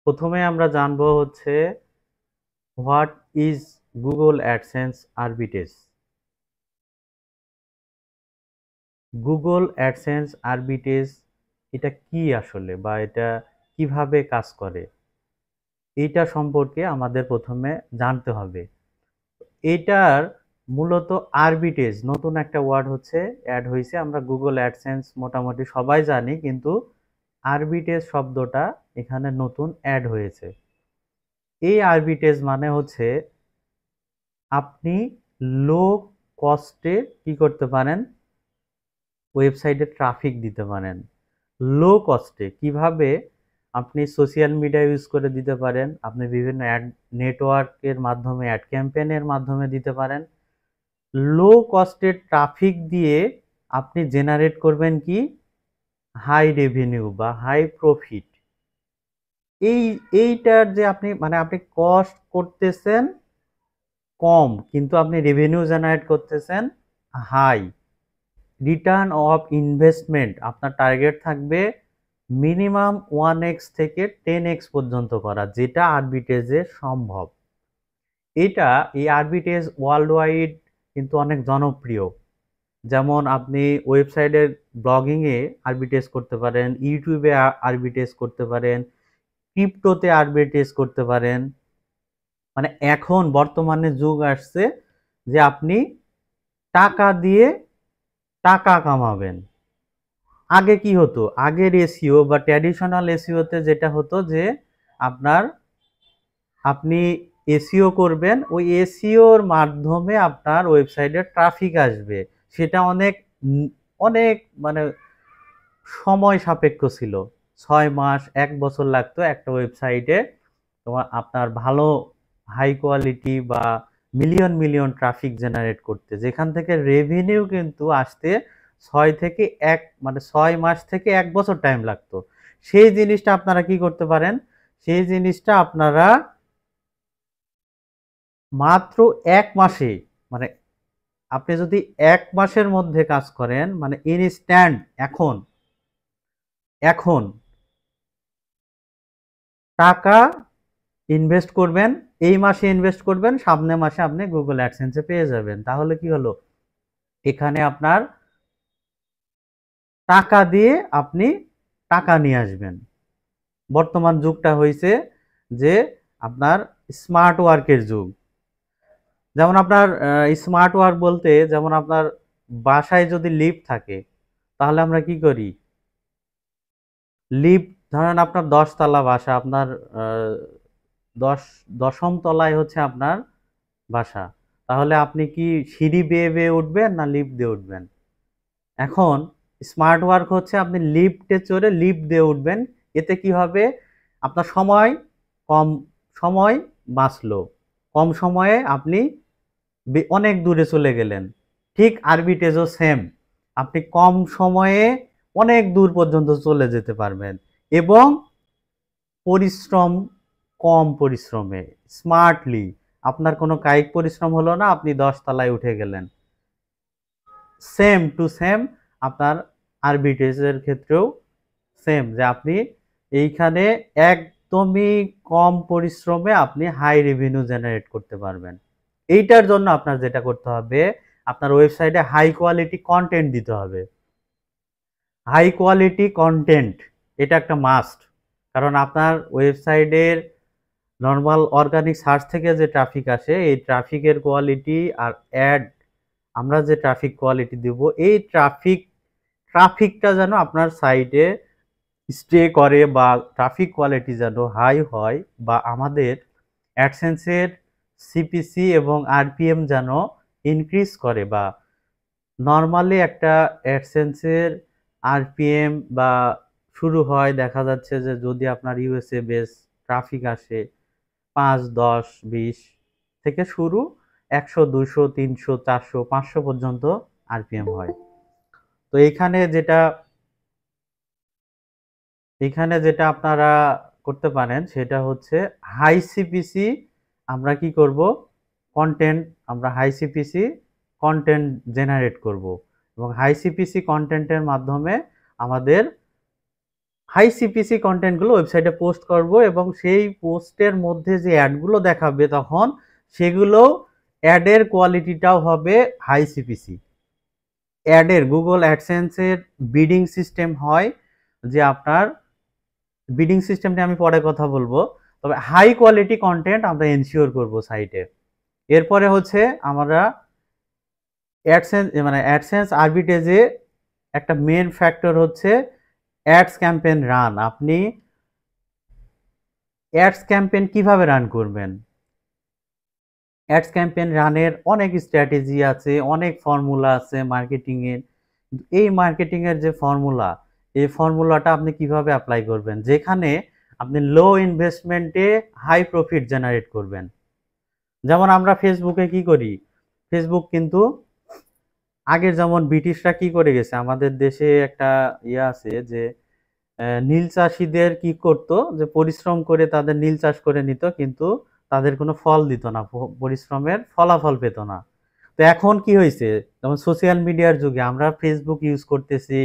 প্রথমে আমরা জানবো হচ্ছে what is Google AdSense arbitrage. Google AdSense arbitrage এটা কি আসলে, বা এটা কিভাবে কাজ করে, এইটা সম্পর্কে আমাদের প্রথমে জানতে হবে। এটার মূলত আরবিটেজ নতুন একটা ওয়ার্ড হচ্ছে অ্যাড হয়েছে। আমরা গুগল অ্যাডসেন্স মোটামুটি সবাই জানি, কিন্তু আরবিটেজ শব্দটা এখানে নতুন অ্যাড হয়েছে। এই আরবিটেজ মানে হচ্ছে আপনি লো কস্টে কি করতে পারেন, ওয়েবসাইটে ট্রাফিক দিতে পারেন। লো কস্টে কিভাবে আপনি সোশ্যাল মিডিয়া ইউজ করে দিতে পারেন, আপনি বিভিন্ন অ্যাড নেটওয়ার্কের মাধ্যমে, অ্যাড ক্যাম্পেইনের মাধ্যমে দিতে পারেন। লো কস্টে ট্রাফিক দিয়ে আপনি জেনারেট করবেন কি হাই রেভিনিউ বা হাই প্রফিট। এই এইটার যে আপনি মানে আপনি কস্ট করতেছেন কম, কিন্তু আপনি রেভিনিউ জেনারেট করতেছেন হাই। রিটার্ন অফ ইনভেস্টমেন্ট আপনার টার্গেট থাকবে মিনিমাম 1x থেকে 10x পর্যন্ত করা, যেটা আরবিটেজে সম্ভব। এই আরবিটেজ ওয়ার্ল্ড ওয়াইড কিন্তু অনেক জনপ্রিয়। যেমন আপনি ওয়েবসাইটের ব্লগিংয়ে আরবিটেজ করতে পারেন, ইউটিউবে আরবিটেজ করতে পারেন, ক্রিপ্টোতে আরবিটেজ করতে পারেন। মানে এখন বর্তমানে যুগ আসছে যে আপনি টাকা দিয়ে টাকা কামাবেন। আগে কি হতো, আগের এসইও বা ট্র্যাডিশনাল এসইওতে যেটা হতো যে আপনার আপনি এসইও করবেন, ওই এসইওর মাধ্যমে আপনার ওয়েবসাইটে ট্রাফিক আসবে। সেটা অনেক অনেক মানে সময় সাপেক্ষ ছিল। 6 মাস 1 বছর লাগতো একটা ওয়েবসাইটে তোমার আপনার ভালো হাই কোয়ালিটি বা মিলিয়ন মিলিয়ন ট্রাফিক জেনারেট করতে, যেখান থেকে রেভিনিউ কিন্তু আসতে 6 মাস থেকে 1 বছর টাইম লাগতো। সেই জিনিসটা আপনারা কি করতে পারেন, সেই জিনিসটা আপনারা মাত্র 1 মাসে, মানে আপনি যদি 1 মাসের মধ্যে কাজ করেন, মানে ইনস্ট্যান্ট, এখন এখন টাকা ইনভেস্ট করবেন, এই মাসে ইনভেস্ট করবেন, সামনের মাসে আপনি গুগল অ্যাডসেন্সে পেয়ে যাবেন। তাহলে কি হলো, এখানে আপনার টাকা দিয়ে আপনি টাকা নিয়ে আসবেন। বর্তমান যুগটা হয়েছে যে আপনার স্মার্ট ওয়ার্কের যুগ। যেমন আপনার স্মার্ট ওয়ার্ক বলতে, যেমন আপনার বাসায় যদি লিফট থাকে, তাহলে আমরা কি করি, লিফট ধরেন আপনার 10 তলা বাসা, আপনার দশ 10ম তলায় হচ্ছে আপনার বাসা। তাহলে আপনি কি সিঁড়ি বেয়ে বেয়ে উঠবেন না লিফট দিয়ে উঠবেন? এখন স্মার্ট ওয়ার্ক হচ্ছে আপনি লিফটে চড়ে লিফট দিয়ে উঠবেন। এতে কি হবে, আপনার সময় কম, সময় বাঁচলো, কম সময়ে আপনি অনেক দূরে চলে গেলেন। ঠিক আরবিটেজও সেম, আপনি কম সময়ে অনেক দূর পর্যন্ত চলে যেতে পারবেন, এবং পরিশ্রম কম পরিশ্রমে, স্মার্টলি। আপনার কোনো কায়িক পরিশ্রম হলো না, আপনি 10 তলায় উঠে গেলেন। সেম টু সেম আপনার আরবিট্রেজের ক্ষেত্রেও সেম, যে আপনি এইখানে একদমই কম পরিশ্রমে আপনি হাই রেভিনিউ জেনারেট করতে পারবেন। এইটার জন্য আপনার যেটা করতে হবে, আপনার ওয়েবসাইটে হাই কোয়ালিটি কন্টেন্ট দিতে হবে। হাই কোয়ালিটি কন্টেন্ট এটা একটা মাস্ট। কারণ আপনার ওয়েবসাইটের নর্মাল অর্গানিক সার্চ থেকে যে ট্রাফিক আসে, এই ট্রাফিকের কোয়ালিটি আর অ্যাড আমরা যে ট্রাফিক কোয়ালিটি দেব, এই ট্রাফিকটা যেন আপনার সাইটে স্টে করে, বা ট্রাফিক কোয়ালিটি যেন হাই হয়, বা আমাদের অ্যাডসেন্সের সিপিসি এবং আরপিএম যেন ইনক্রিজ করে। বা নর্মালি একটা অ্যাডসেন্সের আরপিএম বা শুরু হয়, দেখা যাচ্ছে যে যদি আপনার ইউএসএ বেস ট্রাফিক আসে 5, 10, 20 থেকে শুরু, 100, 200, 300, 400, 500 পর্যন্ত আরপিএম হয়। তো এখানে যেটা আপনারা করতে পারেন সেটা হচ্ছে হাই সিপিসি। আমরা কি করব, কন্টেন্ট, আমরা হাই সিপিসি কন্টেন্ট জেনারেট করব, এবং হাই সিপিসি কন্টেন্টের মাধ্যমে আমাদের হাই সিপিসি কন্টেন্টগুলো ওয়েবসাইটে পোস্ট করব এবং সেই পোস্টের মধ্যে যে অ্যাডগুলো দেখাবে তখন সেগুলো অ্যাডের কোয়ালিটিটাও হবে হাই সিপিসি। অ্যাডের গুগল অ্যাডসেন্সের বিডিং সিস্টেম হয় যে আপনার বিডিং সিস্টেম নিয়ে আমি পরে কথা বলবো, তবে হাই কোয়ালিটি কন্টেন্ট আমরা এনশিওর করব সাইটে। এরপরে হচ্ছে আমরা অ্যাডসেন্স মানে অ্যাডসেন্স আরবিটেজে একটা মেন ফ্যাক্টর হচ্ছে অ্যাডস ক্যাম্পেইন রান। আপনি অ্যাডস ক্যাম্পেইন কিভাবে রান করবেন? অ্যাডস ক্যাম্পেইন রানের অনেক স্ট্র্যাটেজি আছে, অনেক ফর্মুলা আছে মার্কেটিংয়ের। এই মার্কেটিংয়ের যে ফর্মুলা, এই ফর্মুলাটা আপনি কিভাবে অ্যাপ্লাই করবেন যেখানে আপনি লো ইনভেস্টমেন্টে হাই প্রফিট জেনারেট করবেন। যেমন আমরা ফেসবুকে কি করি, ফেসবুক কিন্তু আগের যেমন ব্রিটিশরা কি করে গেছে, আমাদের দেশে একটা ইয়ে আছে যে নীল চাষীদের কি করতো যে পরিশ্রম করে তাদের নীল চাষ করে নিত, কিন্তু তাদের কোনো ফল দিত না, পরিশ্রমের ফলাফল পেত না। তো এখন কি হয়েছে, যেমন সোশ্যাল মিডিয়ার যুগে আমরা ফেসবুক ইউজ করতেছি,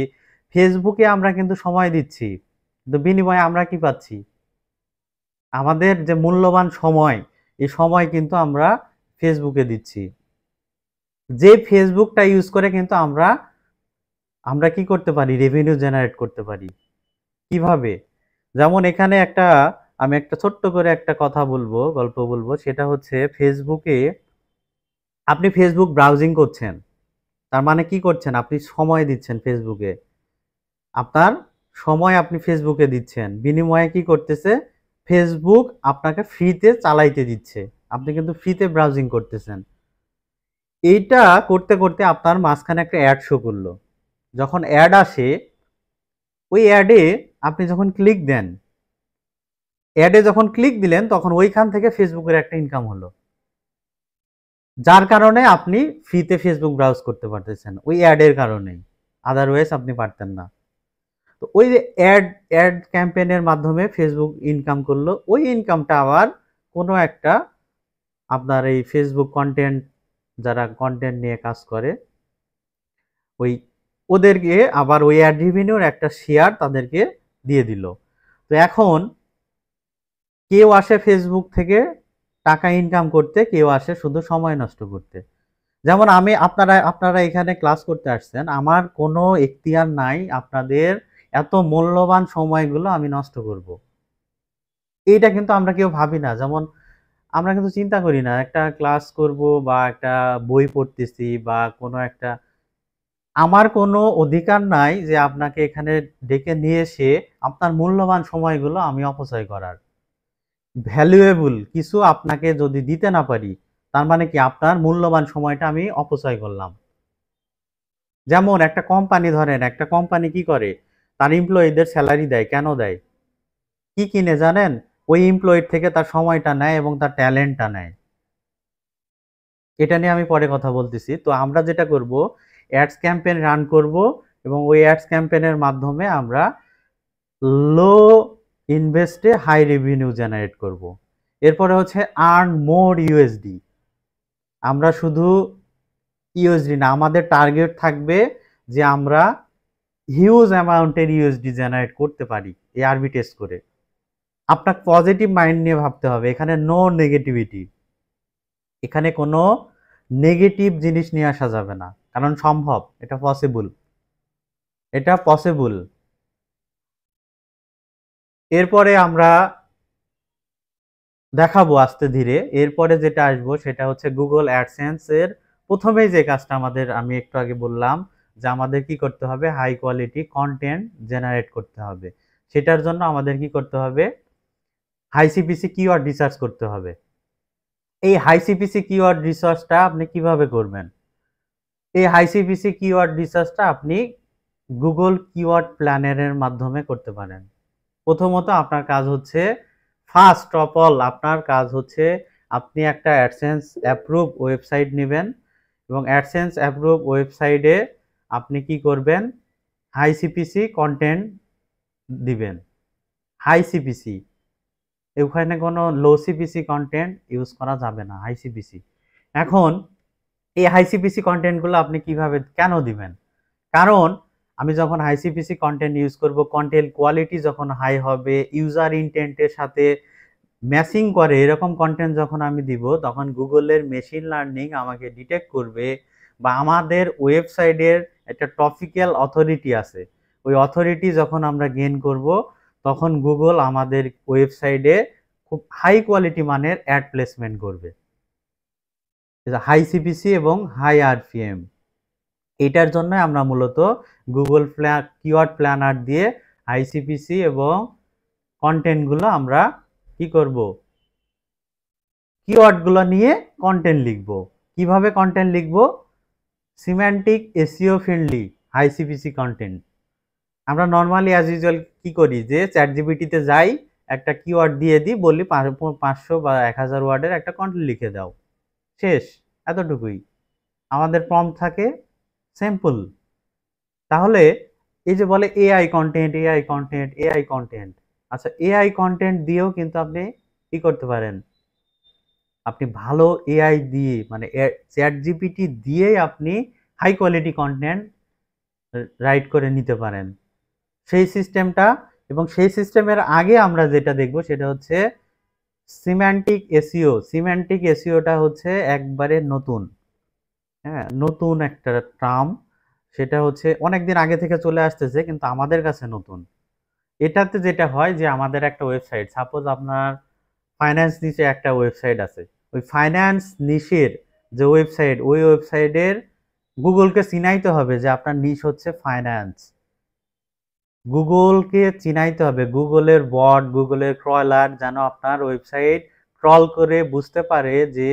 ফেসবুকে আমরা কিন্তু সময় দিচ্ছি, কিন্তু বিনিময়ে আমরা কি পাচ্ছি? আমাদের যে মূল্যবান সময়, এই সময় কিন্তু আমরা ফেসবুকে দিচ্ছি। যে ফেসবুকটা ইউজ করে কিন্তু আমরা আমরা কি করতে পারি, রেভিনিউ জেনারেট করতে পারি। কিভাবে? যেমন এখানে আমি একটা ছোট্ট করে একটা কথা বলবো, গল্প বলবো, সেটা হচ্ছে ফেসবুকে আপনি ফেসবুক ব্রাউজিং করছেন, তার মানে কি করছেন, আপনি সময় দিচ্ছেন ফেসবুকে, আপনার সময় আপনি ফেসবুকে দিচ্ছেন, বিনিময়ে কি করতেছে ফেসবুক আপনাকে ফ্রিতে চালাইতে দিচ্ছে, আপনি কিন্তু ফ্রিতে ব্রাউজিং করতেছেন। এইটা করতে করতে আপনার মাঝখানে একটা অ্যাড শো করলো, যখন অ্যাড আসে ওই অ্যাডে আপনি যখন ক্লিক দেন, অ্যাডে যখন ক্লিক দিলেন তখন ওইখান থেকে ফেসবুকের একটা ইনকাম হলো, যার কারণে আপনি ফ্রিতে ফেসবুক ব্রাউজ করতে পারতেছেন ওই অ্যাডের কারণেই, আদারওয়াইজ আপনি পারতেন না। তো ওই যে অ্যাড ক্যাম্পেইনের মাধ্যমে ফেসবুক ইনকাম করলো, ওই ইনকামটা আবার কোনো একটা আপনার এই ফেসবুক কন্টেন্ট, যারা কন্টেন্ট নিয়ে কাজ করে ওই ওদেরকে আবার ওই অ্যাড রেভিনিউর একটা শেয়ার তাদেরকে দিয়ে দিল। তো এখন কেউ আসে ফেসবুক থেকে টাকা ইনকাম করতে, কেউ আসে শুধু সময় নষ্ট করতে। যেমন আপনারা এখানে ক্লাস করতে আসছেন, আমার কোনো এখতিয়ার নাই আপনাদের এত মূল্যবান সময়গুলো আমি নষ্ট করব। এইটা কিন্তু আমরা কেউ ভাবি না। যেমন আমরা কিন্তু চিন্তা করি না একটা ক্লাস করব বা একটা বই পড়তেছি বা কোনো একটা, আমার কোনো অধিকার নাই যে আপনাকে এখানে ডেকে নিয়ে এসে আপনার মূল্যবান সময়গুলো আমি অপচয় করার। ভ্যালুয়েবল কিছু আপনাকে যদি দিতে না পারি, তার মানে কি আপনার মূল্যবান সময়টা আমি অপচয় করলাম। যেমন একটা কোম্পানি ধরেন, একটা কোম্পানি কি করে, তার এমপ্লয়ীদের স্যালারি দেয়, কেন দেয়? কি কিনে জানেন? ওই এমপ্লয়ির থেকে তার সময়টা নেয় এবং তার ট্যালেন্টটা নেয়। এটা নিয়ে আমি পরে কথা বলতেছি। তো আমরা যেটা করব, অ্যাডস ক্যাম্পেইন রান করব এবং ওই অ্যাডস ক্যাম্পেইনের মাধ্যমে আমরা লো ইনভেস্টে হাই রেভিনিউ জেনারেট করব। এরপরে হচ্ছে আর্ন মোর ইউএসডি। আমরা শুধু ইউএসডি না, আমাদের টার্গেট থাকবে যে আমরা হিউজ অ্যামাউন্টের ইউএসডি জেনারেট করতে পারি এই আরবি টেস্ট করে। আপনাকে পজিটিভ মাইন্ড নিয়ে ভাবতে হবে, এখানে নো নেগেটিভিটি, এখানে কোনো নেগেটিভ জিনিস নিয়ে আসা যাবে না, কারণ সম্ভব, এটা পসিবল, এটা পসিবল। এরপরে আমরা দেখাবো আস্তে ধীরে, এরপরে যেটা আসবো সেটা হচ্ছে গুগল অ্যাডসেন্স এর প্রথমেই যে কাজটা আমাদের, আমি একটু আগে বললাম যে আমাদের কি করতে হবে, হাই কোয়ালিটি কন্টেন্ট জেনারেট করতে হবে। সেটার জন্য আমাদের কি করতে হবে, হাই সিপিসি কিওয়ার্ড রিসার্চ করতে হবে। এই হাই সিপিসি কিওয়ার্ড রিসার্চটা আপনি কিভাবে করবেন? এই হাই সিপিসি কিওয়ার্ড রিসার্চটা আপনি গুগল কিওয়ার্ড প্ল্যানারের মাধ্যমে করতে পারেন। প্রথমত আপনার কাজ হচ্ছে, ফার্স্ট অফ অল আপনার কাজ হচ্ছে আপনি একটা অ্যাডসেন্স অ্যাপ্রুভ ওয়েবসাইট নেবেন এবং অ্যাডসেন্স অ্যাপ্রুভ ওয়েবসাইটে আপনি কি করবেন, হাই সিপিসি কন্টেন্ট দিবেন। হাই সিপিসি, ওখানে কোনো লো সিপিসি কন্টেন্ট ইউজ করা যাবে না, হাই সিপিসি। এখন এই হাই সিপিসি কন্টেন্টগুলো আপনি কিভাবে কেন দিবেন? কারণ আমি যখন আইসিপিসি কন্টেন্ট ইউজ করব, কন্টেন্ট কোয়ালিটি যখন হাই হবে, ইউজার ইন্টেন্টের সাথে ম্যাচিং করে এরকম কন্টেন্ট যখন আমি দিব, তখন গুগলের মেশিন লার্নিং আমাকে ডিটেক্ট করবে, বা আমাদের ওয়েবসাইটের একটা টপিক্যাল অথরিটি আছে, ওই অথরিটি যখন আমরা গেইন করব, তখন গুগল আমাদের ওয়েবসাইটে খুব হাই কোয়ালিটি মানের অ্যাড প্লেসমেন্ট করবে, হাই সিপিসি এবং হাই আরপিএম। এটার জন্য আমরা মূলত গুগল কিওয়ার্ড প্ল্যানার দিয়ে আইসিপিসি এবং কন্টেন্টগুলো আমরা কি করব, কিওয়ার্ডগুলো নিয়ে কন্টেন্ট লিখব। কিভাবে কন্টেন্ট লিখব? Semantic SEO friendly আইসিপিসি content. আমরা নর্মালি অ্যাজ ইউজুয়াল কি করি, যে চ্যাট জিপিটিতে যাই, একটা কিওয়ার্ড দিয়ে দিই, বলি 500 বা 1000 ওয়ার্ডের একটা কন্টেন্ট লিখে দাও, শেষ, এতটুকুই আমাদের প্রম্পট থাকে, সিম্পল। তাহলে এই যে বলে AI content, AI content, AI content, আচ্ছা এআই কন্টেন্ট দিয়েও কিন্তু আপনি কি করতে পারেন, আপনি ভালো এআই দিয়ে, মানে চ্যাট জিপিটি দিয়েই আপনি হাই কোয়ালিটি কন্টেন্ট রাইট করে নিতে পারেন, সেই সিস্টেমটা। এবং সেই সিস্টেমের আগে আমরা যেটা দেখব সেটা হচ্ছে সিম্যান্টিক এসইও। সিম্যান্টিক এসইওটা হচ্ছে একবারে নতুন, হ্যাঁ, নতুন একটা টার্ম। সেটা হচ্ছে অনেকদিন আগে থেকে চলে আসতেছে, কিন্তু আমাদের কাছে নতুন। এটাতে যেটা হয় যে আমাদের একটা ওয়েবসাইট, সাপোজ আপনার ফাইন্যান্স নিচে একটা ওয়েবসাইট আছে, ওই ফাইন্যান্স নিশের যে ওয়েবসাইট, ওই ওয়েবসাইটের গুগলকে চিনাইতে হবে যে আপনার নিশ হচ্ছে ফাইন্যান্স। গুগলকে চিনাইতে হবে, গুগলের বট, গুগলের ক্রলার যেন আপনার ওয়েবসাইট ক্রল করে বুঝতে পারে যে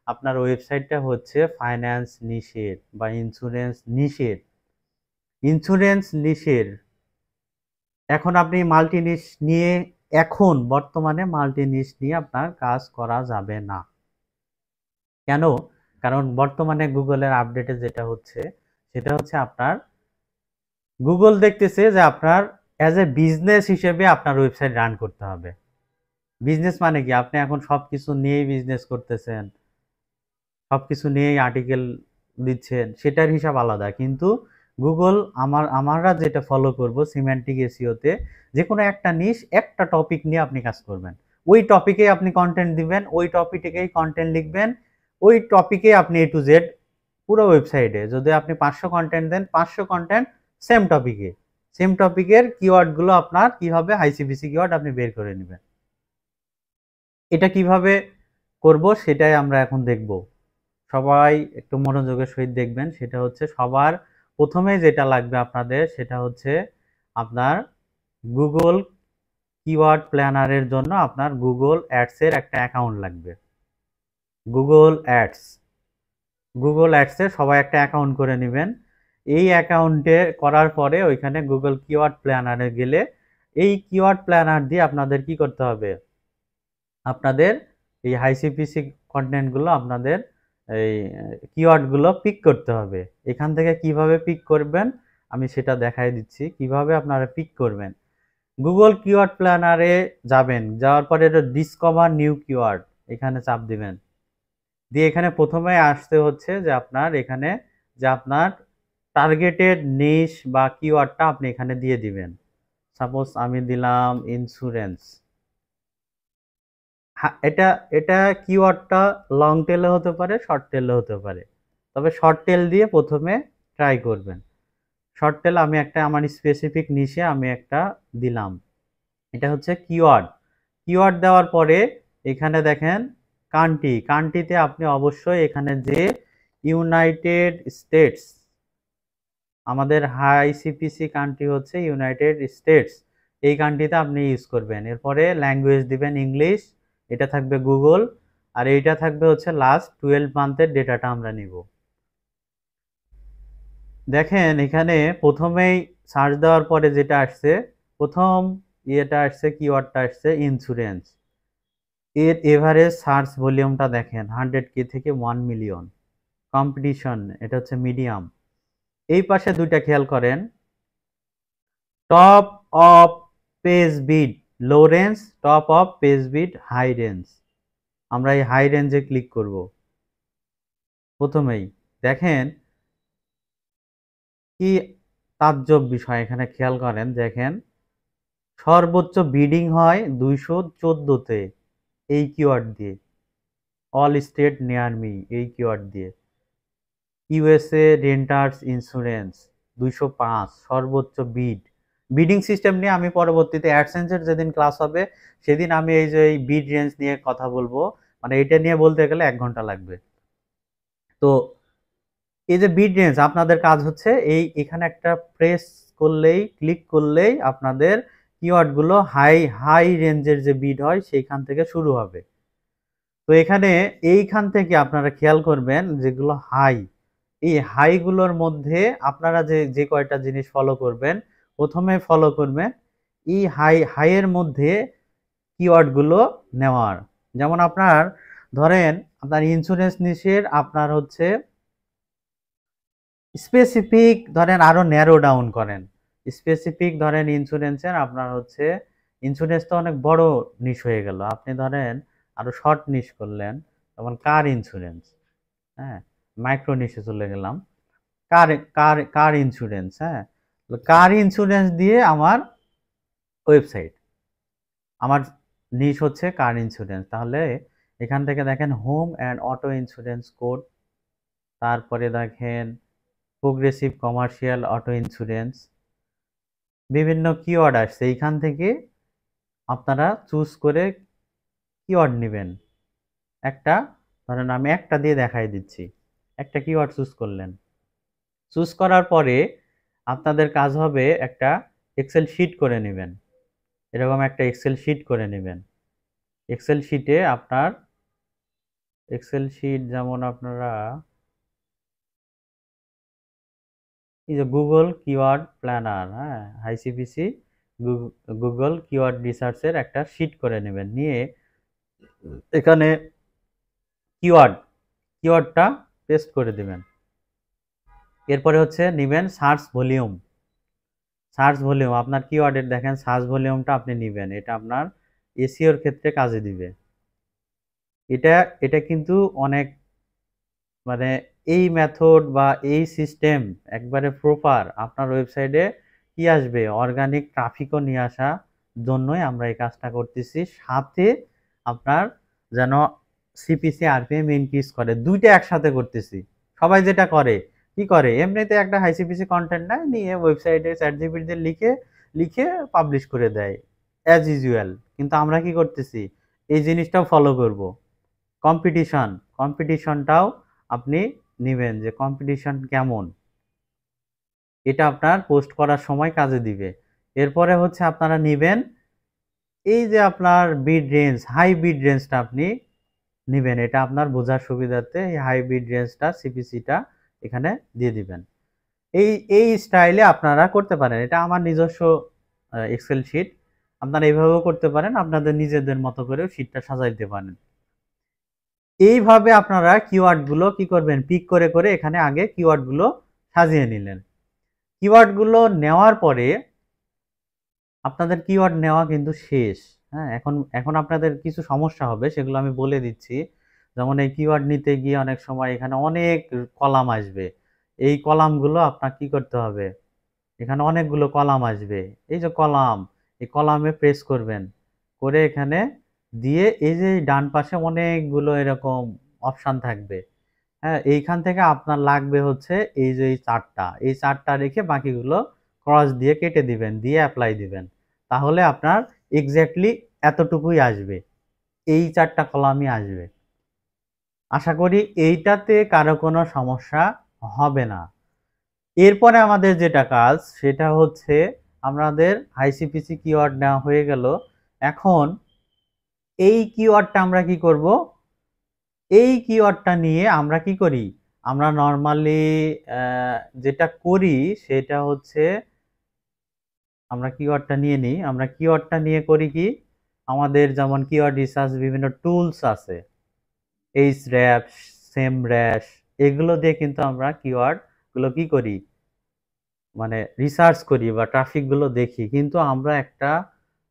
আপনার ওয়েবসাইটটা হচ্ছে ফাইন্যান্স নিশের বা ইন্স্যুরেন্স নিশের। ইন্স্যুরেন্স নিশের এখন আপনি মাল্টি নিশ নিয়ে, এখন বর্তমানে মাল্টি নিশ নিয়ে আপনার কাজ করা যাবে না। কেন? কারণ বর্তমানে গুগলের আপডেটে যেটা হচ্ছে সেটা হচ্ছে আপনার গুগল দেখতেছে যে আপনার অ্যাজ এ বিজনেস হিসেবে আপনার ওয়েবসাইট রান করতে হবে। বিজনেস মানে কি? আপনি এখন সবকিছু নিয়েই বিজনেস করতেছেন, সবকিছু নিয়েই আর্টিকেল দিচ্ছেন, সেটার হিসাব আলাদা। কিন্তু গুগল আমরা যেটা ফলো করব সিম্যান্টিক এসইওতে, যে কোনো একটা নিশ, একটা টপিক নিয়ে আপনি কাজ করবেন, ওই টপিকে আপনি কন্টেন্ট দিবেন, ওই টপিকেই কন্টেন্ট লিখবেন, ওই টপিকে আপনি এ টু জেড পুরো ওয়েবসাইটে যদি আপনি 500 কন্টেন্ট দেন, 500 কন্টেন্ট সেম টপিকে, সেম টপিকের কিওয়ার্ডগুলো আপনার কি হবে, আইসিপিসি কিওয়ার্ড আপনি বের করে নেবেন। এটা কিভাবে করব সেটাই আমরা এখন দেখব। সবাই একটু মনোযোগের সহিত দেখবেন। সেটা হচ্ছে সবার প্রথমে যেটা লাগবে আপনাদের, সেটা হচ্ছে আপনার গুগল কিওয়ার্ড প্ল্যানারের জন্য আপনার গুগল অ্যাডসের একটা অ্যাকাউন্ট লাগবে। গুগল অ্যাডস, গুগল অ্যাডসে সবাই একটা অ্যাকাউন্ট করে নেবেন। এই অ্যাকাউন্টে করার পরে ওইখানে গুগল কিওয়ার্ড প্ল্যানারে গেলে এই কিওয়ার্ড প্ল্যানার দিয়ে আপনাদের কি করতে হবে, আপনাদের এই আইসিপিসি কন্টেন্টগুলো, আপনাদের এই কিওয়ার্ডগুলো পিক করতে হবে। এখান থেকে কিভাবে পিক করবেন আমি সেটা দেখাই দিচ্ছি, কিভাবে আপনারা পিক করবেন। গুগল কিওয়ার্ড প্ল্যানারে যাবেন, যাওয়ার পরে ডিসকভার নিউ কিওয়ার্ড, এখানে চাপ দিবেন। দিয়ে এখানে প্রথমে আসতে হচ্ছে যে আপনার এখানে যে আপনার টার্গেটেড নিশ বা কিওয়ার্ডটা আপনি এখানে দিয়ে দিবেন। সাপোজ আমি দিলাম ইন্স্যুরেন্স। এটা এটা কিওয়ার্ডটা লং টেলে হতে পারে, শর্ট টেলে হতে পারে, তবে শর্ট টেল দিয়ে প্রথমে ট্রাই করবেন। শর্ট টেল আমি একটা আমার স্পেসিফিক নিশে আমি একটা দিলাম, এটা হচ্ছে কিওয়ার্ড। কিওয়ার্ড দেওয়ার পরে এখানে দেখেন কান্ট্রি, কান্ট্রিতে আপনি অবশ্যই এখানে যে ইউনাইটেড স্টেটস, আমাদের হাই সিপিসি কান্ট্রি হচ্ছে ইউনাইটেড স্টেটস, এই কান্ট্রিতে আপনি ইউজ করবেন। এরপরে ল্যাঙ্গুয়েজ দিবেন ইংলিশ, এটা থাকবে গুগল, আর এইটা থাকবে হচ্ছে লাস্ট 12 মান্থের ডেটাটা আমরা নিব। দেখেন এখানে প্রথমেই সার্চ দেওয়ার পরে যেটা আসছে, প্রথম ইয়েটা আসছে, কিওয়ার্ডটা আসছে ইন্স্যুরেন্স। এর এভারেজ সার্চ ভলিউমটা দেখেন 100K থেকে 1 মিলিয়ন। কম্পিটিশন এটা হচ্ছে মিডিয়াম। এই পাশে দুইটা খেয়াল করেন, top of page bid low range, top of page bid high range. আমরা এই হাই রেঞ্জে ক্লিক করব। প্রথমেই দেখেন কি তাজ্জব বিষয় এখানে খেয়াল করেন, দেখেন সর্বোচ্চ বিডিং হয় 214 এই কিওয়ার্ড দিয়ে, অল স্টেট নিয়ার মি এই কিওয়ার্ড দিয়ে, ইউএসএ রেন্টার্স ইন্স্যুরেন্স 205 সর্বোচ্চ বিডিং সিস্টেম নিয়ে আমি পরবর্তীতে অ্যাডসেন্সের যেদিন ক্লাস হবে সেদিন আমি এই যে এই বিড রেঞ্জ নিয়ে কথা বলবো, মানে এটা নিয়ে বলতে গেলে 1 ঘন্টা লাগবে। তো এই যে বিড রেঞ্জ আপনাদের কাজ হচ্ছে এখানে একটা প্রেস করলেই, ক্লিক করলেই আপনাদের কিওয়ার্ডগুলো হাই রেঞ্জের যে বিড হয় সেইখান থেকে শুরু হবে। তো এখানে এইখান থেকে আপনারা খেয়াল করবেন যেগুলো হাই, এই হাইগুলোর মধ্যে আপনারা যে কয়টা জিনিস ফলো করবেন, প্রথমে ফলো করবেন এই হাইয়ের মধ্যে কিওয়ার্ডগুলো নেওয়ার। যেমন আপনার ধরেন আপনার ইন্স্যুরেন্স নিশের আপনার হচ্ছে স্পেসিফিক, ধরেন আরো ন্যারো ডাউন করেন, স্পেসিফিক ধরেন ইন্স্যুরেন্সের আপনার হচ্ছে ইন্স্যুরেন্স তো অনেক বড় নিশ হয়ে গেল, আপনি ধরেন আরো শর্ট নিশ করলেন, যেমন কার ইন্স্যুরেন্স, হ্যাঁ মাইক্রো নিশে চলে গেলাম, কার কার কার ইন্স্যুরেন্স, হ্যাঁ কার ইন্স্যুরেন্স দিয়ে আমার ওয়েবসাইট, আমার নিশ হচ্ছে কার ইন্স্যুরেন্স, তাহলে এখান থেকে দেখেন home and auto insurance code, তারপরে দেখেন প্রোগ্রেসিভ কমার্শিয়াল অটো ইন্স্যুরেন্স, বিভিন্ন কিওয়ার্ড আসছে, এইখান থেকে আপনারা চুজ করে কিওয়ার্ড নেবেন একটা, ধরেন আমি একটা দিয়ে দেখাই দিচ্ছি, একটা কিওয়ার্ড চুজ করলেন, চুজ করার পরে আপনাদের কাজ হবে একটা এক্সেল শিট করে নেবেন, এরকম একটা এক্সেল শিট করে নেবেন। এক্সেল শিটে আপনার এক্সেল শিট যেমন আপনারা এই যে গুগল কিওয়ার্ড প্ল্যানার, হ্যাঁ আইসিপিসি গুগল কিওয়ার্ড রিসার্চের একটা শিট করে নেবেন, নিয়ে এখানে কিওয়ার্ডটা পেস্ট করে দিবেন। এরপরে হচ্ছে নেবেন সার্চ ভলিউম আপনার কিওয়ার্ডের দেখেন সার্চ ভলিউমটা আপনি নেবেন, এটা আপনার এসইওর ক্ষেত্রে কাজে দিবে। এটা এটা কিন্তু অনেক, মানে এই মেথড বা এই সিস্টেম একবারে প্রপার আপনার ওয়েবসাইটে কি আসবে, অর্গানিক ট্রাফিকও নিয়ে আসা জন্যই আমরা এই কাজটা করতেছি, সাথে আপনার যেন সিপিসি আরপিএম ইনক্রিজ করে, দুইটা একসাথে করতেছি। সবাই যেটা করে কি করে, এমনিতে একটা হাই সিপিসি কন্টেন্ট নেয়, নিয়ে ওয়েবসাইটে চ্যাটজিপিটি লিখে লিখে পাবলিশ করে দেয় অ্যাজ ইউজুয়াল, কিন্তু আমরা কি করতেছি এই জিনিসটাও ফলো করব, কম্পিটিশনটাও আপনি নিবেন যে কম্পিটিশন কেমন, এটা আপনার পোস্ট করার সময় কাজে দিবে। এরপরে হচ্ছে আপনারা নিবেন এই যে আপনার হাই বিড রেঞ্জটা আপনি নিবেন, এটা আপনার বোঝার সুবিধার্থে এই হাই বিড রেঞ্জটা সিপিসিটা এখানে দিয়ে দিবেন। এই স্টাইলে আপনারা করতে পারেন, এটা আমার নিজস্ব এক্সেল শিট, আপনারা এইভাবেও করতে পারেন, আপনাদের নিজেদের মতো করেও শিটটা সাজাইতে পারেন। এইভাবে আপনারা কিওয়ার্ডগুলো কি করবেন, পিক করে করে এখানে আগে কিওয়ার্ডগুলো সাজিয়ে নিলেন। কিওয়ার্ডগুলো নেওয়ার পরে আপনাদের কিওয়ার্ড নেওয়া কিন্তু শেষ, হ্যাঁ এখন এখন আপনাদের কিছু সমস্যা হবে, সেগুলো আমি বলে দিচ্ছি। যেমন এই কিওয়ার্ড নিতে গিয়ে অনেক সময় এখানে অনেক কলাম আসবে, এই কলামগুলো আপনার কি করতে হবে, এখানে অনেকগুলো কলাম আসবে, এই যে কলাম, এই কলামে প্রেস করবেন, করে এখানে দিয়ে এই যে ডান পাশে অনেকগুলো এরকম অপশান থাকবে, হ্যাঁ এইখান থেকে আপনার লাগবে হচ্ছে এই যে এই চারটা রেখে বাকিগুলো ক্রস দিয়ে কেটে দিবেন, দিয়ে অ্যাপ্লাই দিবেন, তাহলে আপনার এক্স্যাক্টলি এতটুকুই আসবে, এই চারটা কলামই আসবে। আশা করি এইটাতে কারো কোনো সমস্যা হবে না। এরপরে আমাদের যেটা কাজ সেটা হচ্ছে আমাদের আইসিপিসি কিওয়ার্ড নেওয়া হয়ে গেল, এখন এই কিওয়ার্ডটা আমরা কি করব, এই কিওয়ার্ডটা নিয়ে আমরা কি করি, আমরা নর্মালি যেটা করি সেটা হচ্ছে আমরা কিওয়ার্ডটা নিয়ে নিই, আমরা কিওয়ার্ডটা নিয়ে করি কি, আমাদের যেমন কিওয়ার্ড রিসার্চ বিভিন্ন টুলস আছে, এইচর‍্যাপ, সেমর‍্যাশ, এগুলো দিয়ে কিন্তু আমরা কিওয়ার্ড গুলো কি করি, মানে রিসার্চ করি বা ট্রাফিক গুলো দেখি, কিন্তু আমরা একটা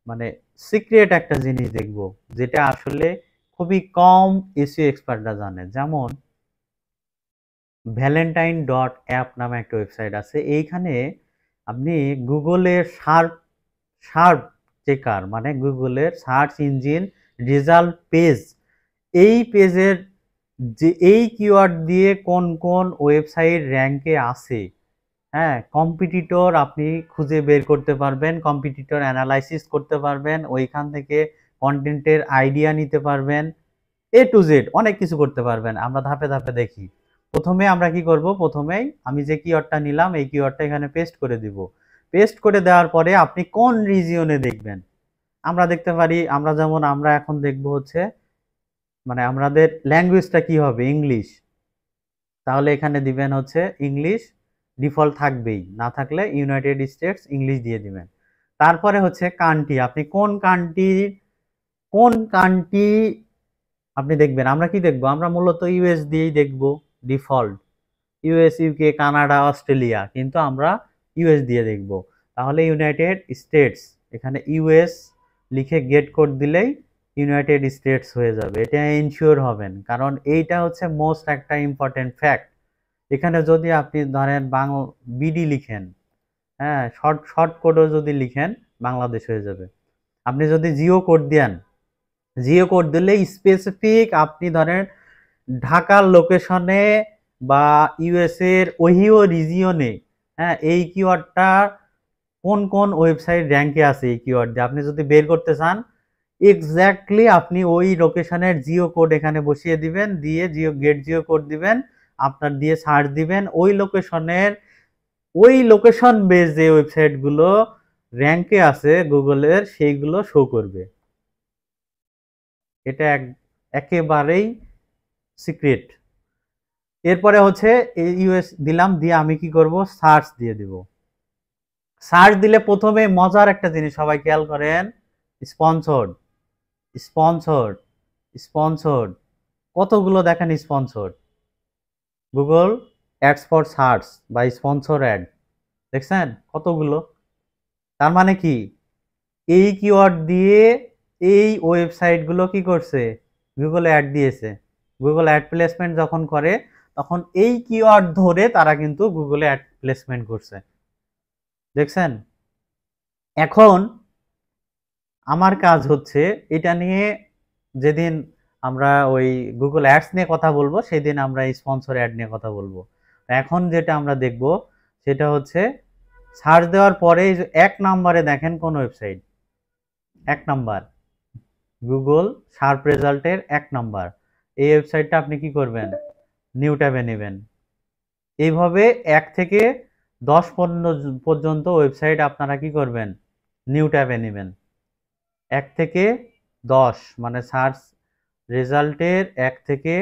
মানে সিক্রেট একটা জিনিস দেখব যেটা আসলে খুবই কম এসইও এক্সপার্টরা জানে। যেমন ভ্যালেন্টাইন.অ্যাপ নামে একটা ওয়েবসাইট আছে, এইখানে আপনি গুগলের সার্চ সার্চ চেকার মানে গুগলের সার্চ ইঞ্জিন রেজাল্ট পেজ, এই পেজের যে এই কিওয়ার্ড দিয়ে কোন কোন ওয়েবসাইট র্যাঙ্কে আছে, হ্যাঁ, কম্পিটিটর আপনি খুঁজে বের করতে পারবেন, কম্পিটিটর অ্যানালাইসিস করতে পারবেন, ওইখান থেকে কন্টেন্টের আইডিয়া নিতে পারবেন, এ টু জেড অনেক কিছু করতে পারবেন। আমরা ধাপে ধাপে দেখি। প্রথমে আমরা কি করব, প্রথমেই আমি যে কিওয়ার্ডটা নিলাম এই কিওয়ার্ডটা এখানে পেস্ট করে দিব। পেস্ট করে দেওয়ার পরে আপনি কোন রিজিয়নে দেখবেন, আমরা দেখতে পারি, আমরা যেমন আমরা এখন দেখব হচ্ছে মানে আমাদের ল্যাঙ্গুয়েজটা কি হবে, ইংলিশ। তাহলে এখানে দিবেন হচ্ছে ইংলিশ, ডিফল্ট থাকবেই, না থাকলে ইউনাইটেড স্টেটস ইংলিশ দিয়ে দিবেন। তারপরে হচ্ছে কান্ট্রি, আপনি কোন কান্ট্রি আপনি দেখবেন। আমরা কি দেখব, আমরা মূলত ইউএস দিয়েই দেখব default, US, UK, Canada, Australia, কিন্তু আমরা ইউএস দিয়ে দেখব। তাহলে ইউনাইটেড স্টেটস, এখানে ইউএস লিখে গেট কোড দিলেই ইউনাইটেড স্টেটস হয়ে যাবে। এটা ইনশিওর হবেন, কারণ এইটা হচ্ছে মোস্ট একটা ইম্পর্টেন্ট ফ্যাক্ট। এখানে যদি আপনি ধরেন বিডি লিখেন, হ্যাঁ, শর্ট শর্ট কোডও যদি লিখেন বাংলাদেশ হয়ে যাবে। আপনি যদি জিও কোড দেন, জিও কোড দিলে স্পেসিফিক আপনি ধরেন ঢাকার লোকেশনে বা ইউএস এর ওহিও রিজিয়নে, হ্যাঁ, এই কিওয়ার্ডটা কোন কোন ওয়েবসাইট র্যাঙ্কে আছে এই কিওয়ার্ড দিয়ে আপনি যদি বের করতে চান, এক্স্যাক্টলি আপনি ওই লোকেশনের জিও কোড এখানে বসিয়ে দিবেন, দিয়ে জিও কোড দিবেন, আপনার দিয়ে সার্চ দিবেন, ওই লোকেশন বেস যে ওয়েবসাইটগুলো র্যাঙ্কে আছে গুগলের সেইগুলো শো করবে। এটা একেবারেই সিক্রেট। এরপরে হচ্ছে ইউএস দিলাম, দিয়ে আমি কি করব, সার্চ দিয়ে দিব। সার্চ দিলে প্রথমে মজার একটা জিনিস সবাই খেয়াল করেন, স্পন্সর্ড, স্পন্সর্ড, স্পন্সর্ড, কতগুলো দেখেন sponsored, Google ads for search বা স্পন্সর অ্যাড, দেখছেন কতগুলো। তার মানে কি, এই কিওয়ার্ড দিয়ে এই ওয়েবসাইটগুলো কি করছে, গুগল অ্যাড দিয়েছে। গুগল অ্যাড প্লেসমেন্ট যখন করে তখন এই কিওয়ার্ড ধরে তারা কিন্তু গুগলে অ্যাড প্লেসমেন্ট করছে, দেখছেন। এখন আমার কাজ হচ্ছে এটা নিয়ে, যেদিন আমরা ওই গুগল অ্যাডস নিয়ে কথা বলবো সেদিন আমরা স্পন্সর অ্যাড নিয়ে কথা বলবো। এখন যেটা আমরা দেখব সেটা হচ্ছে সার্চ দেওয়ার পরে এক নম্বরে দেখেন কোন ওয়েবসাইট, এক নাম্বার গুগল সার্চ রেজাল্টের এক নাম্বার, এই ওয়েবসাইটটা আপনি কি করবেন, নিউ ট্যাবে নেবেন। এইভাবে 1 থেকে 10 পর্যন্ত ওয়েবসাইট আপনারা কি করবেন, নিউ ট্যাবে নেবেন। 1 থেকে 10 মানে সার্চ রেজাল্টের 1 থেকে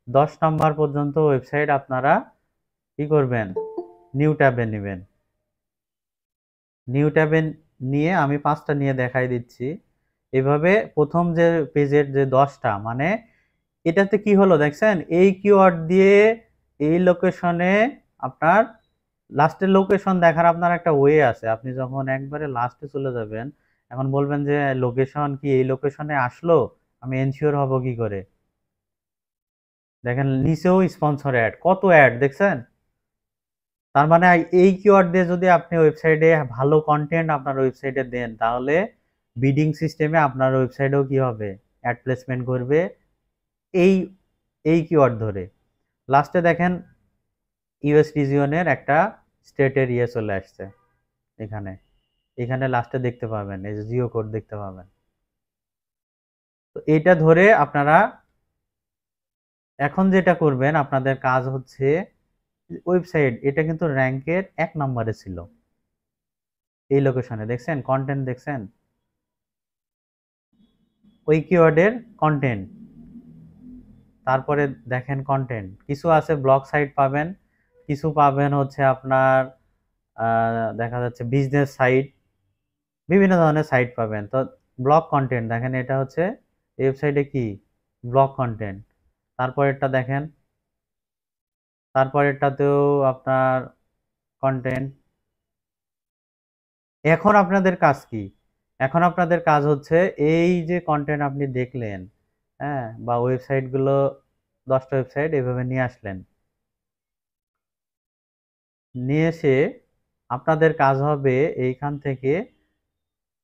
10 নাম্বার পর্যন্ত ওয়েবসাইট আপনারা কি করবেন, নিউ ট্যাবে নেবেন। নিউ ট্যাবে নিয়ে আমি 5টা নিয়ে দেখাই দিচ্ছি। এভাবে প্রথম যে পেজের যে 10টা মানে এটাতে কি হলো দেখছেন, এই কিওয়ার্ড দিয়ে এই লোকেশনে আপনার লাস্টের লোকেশন দেখার আপনার একটা ওয়ে আছে। আপনি যখন একবারে লাস্টে চলে যাবেন, এখন বলবেন যে লোকেশন কি এই লোকেশনে আসলো, আমি এনশিওর হব কি করে। দেখেন নিচেও স্পন্সর অ্যাড, কত অ্যাড দেখছেন। তার মানে এই কিওয়ার্ড দিয়ে যদি আপনি ওয়েবসাইটে ভালো কন্টেন্ট আপনার ওয়েবসাইটে দেন, তাহলে বিডিং সিস্টেমে আপনার ওয়েবসাইটেও কি হবে, অ্যাড প্লেসমেন্ট করবে এই এই কিওয়ার্ড ধরে। লাস্টে দেখেন ইউএস রিজিয়নের একটা স্টেটের ইয়ে চলে আসছে, এখানে এখানে লাস্টে দেখতে পাবেন, এই যে জিও কোড দেখতে পাবেন। তো এইটা ধরে আপনারা এখন যেটা করবেন, আপনাদের কাজ হচ্ছে ওয়েবসাইট এটা কিন্তু র্যাঙ্কের 1 নম্বরে ছিল, এই লোকেশনে দেখছেন, কন্টেন্ট দেখছেন, ওই কিওয়ার্ডের কন্টেন্ট। তারপরে দেখেন কন্টেন্ট কিছু আছে, ব্লগ সাইট পাবেন, কিছু পাবেন হচ্ছে আপনার দেখা যাচ্ছে বিজনেস সাইট, বিভিন্ন ধরনের সাইট পাবেন। তো ব্লগ কন্টেন্ট দেখেন, এটা হচ্ছে ওয়েবসাইটে কি ব্লগ কন্টেন্ট। তারপরেরটা দেখেন, তারপরেরটাতেও আপনার কন্টেন্ট। এখন আপনাদের কাজ কি, এখন আপনাদের কাজ হচ্ছে এই যে কন্টেন্ট আপনি দেখলেন, হ্যাঁ, বা ওয়েবসাইটগুলো 10টা ওয়েবসাইট এভাবে নিয়ে আসলেন, নিয়ে এসে আপনাদের কাজ হবে এইখান থেকে